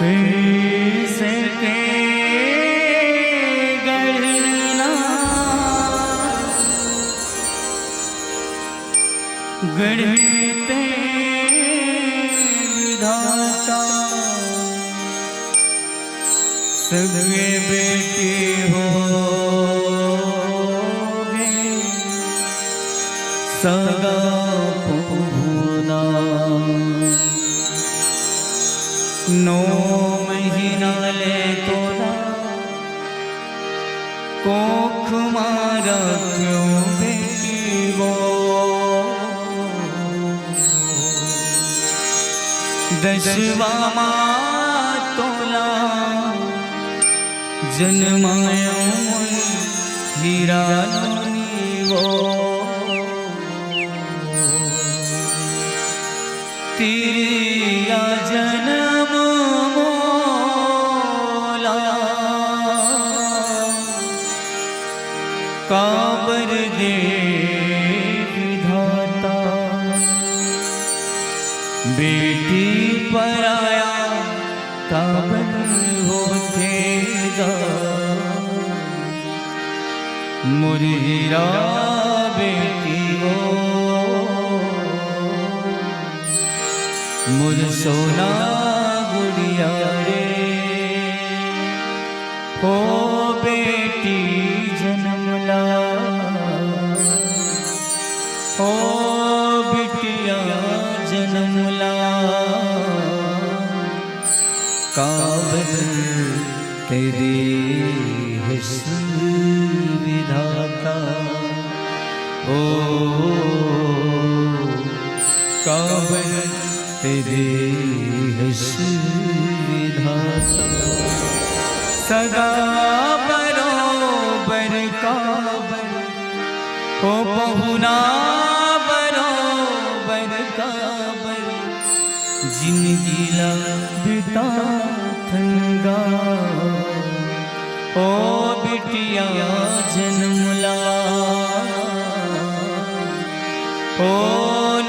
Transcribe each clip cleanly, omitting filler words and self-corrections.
कैसे के गढ़ना गढ़ते विधाता सगे बेटी होगे सगा पूना 9 महीना ले तोरा कोख मारा क्यों बेटी वो 10वां तोला जन्माया हीरा वो तेरा जन्म मोला काबर दे विधाता बेटी पर आया काबर होतेगा मुरीरा बेटी वो मुझ सोना गुड़िया रे हो बेटी जन्मला हो बिटिया जन्मला काबर तेरी हुस्न विधाता हो काबर तेरे हुस्न विधाता सदा बरोबर काबर हो पहुना बरोबर काबर जिंदगी ला बिता थंगा हो बिटिया जन्मला हो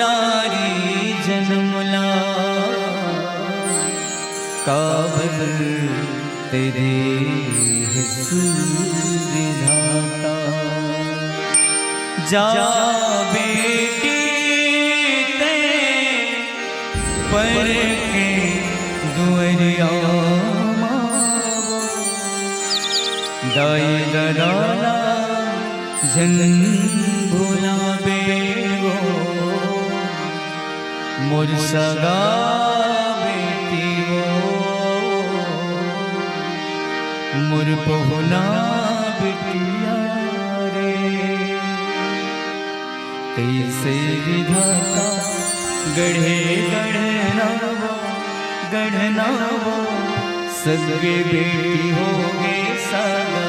नारी जन्मला काबर तेरे हुस्न विधाता जा बेटी ते पर के दुआरिया दाई दराला जन भोला बेगो मोर सगा बेटी वो मोर पहुना बिटिया रे कैसे विधाता गढ़े गढ़ना वो सगे बेटी होगे सगा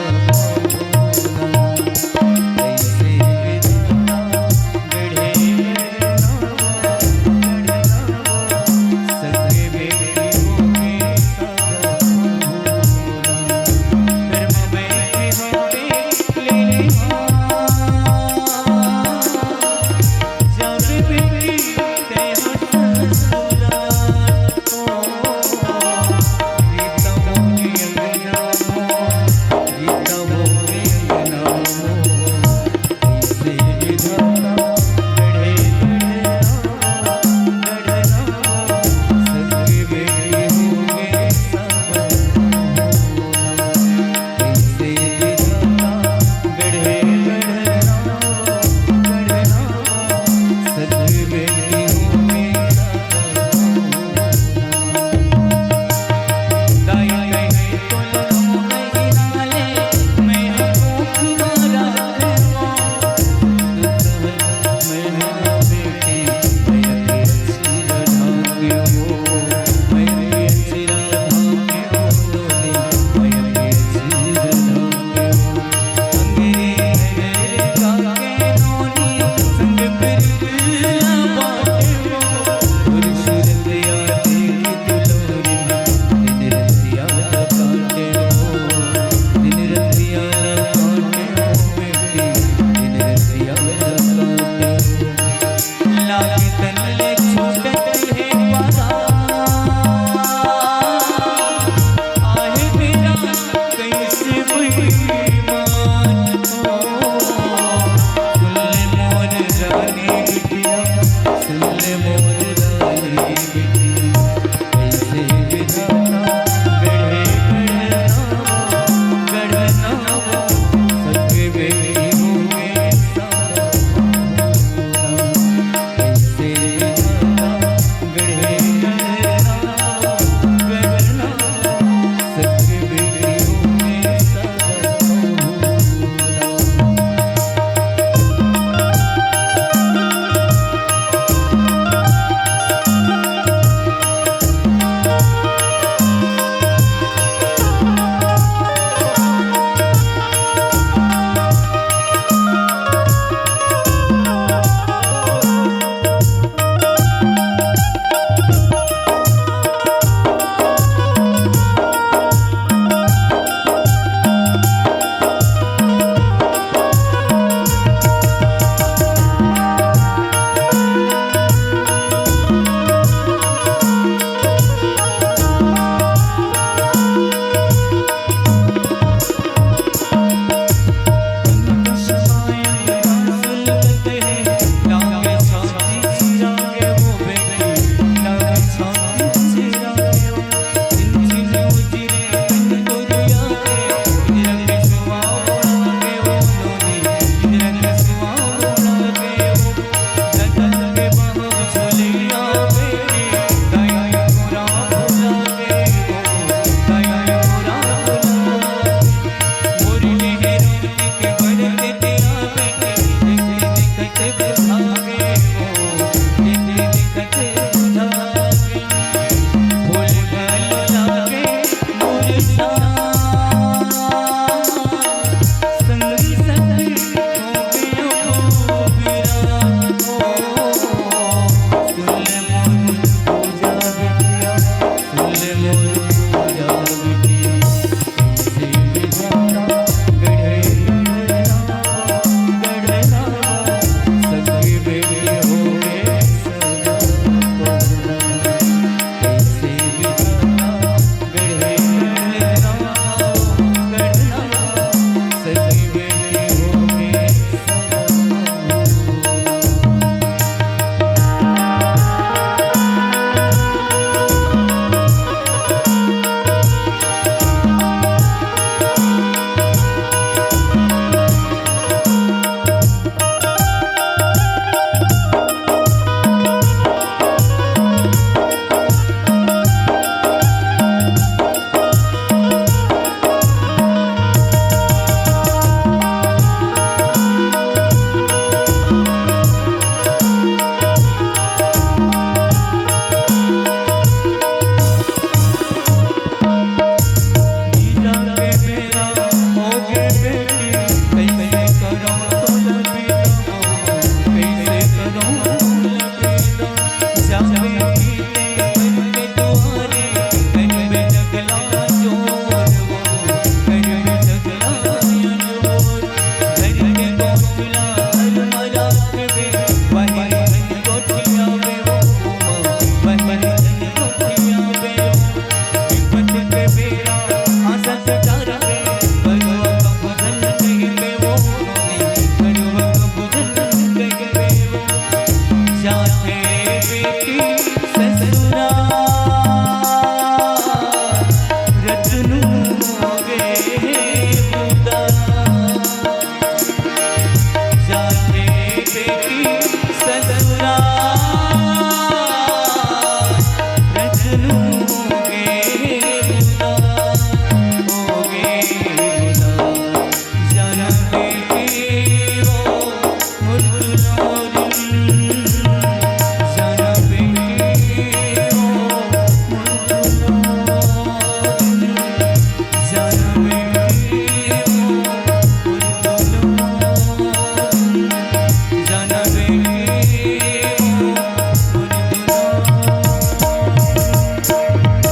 मोर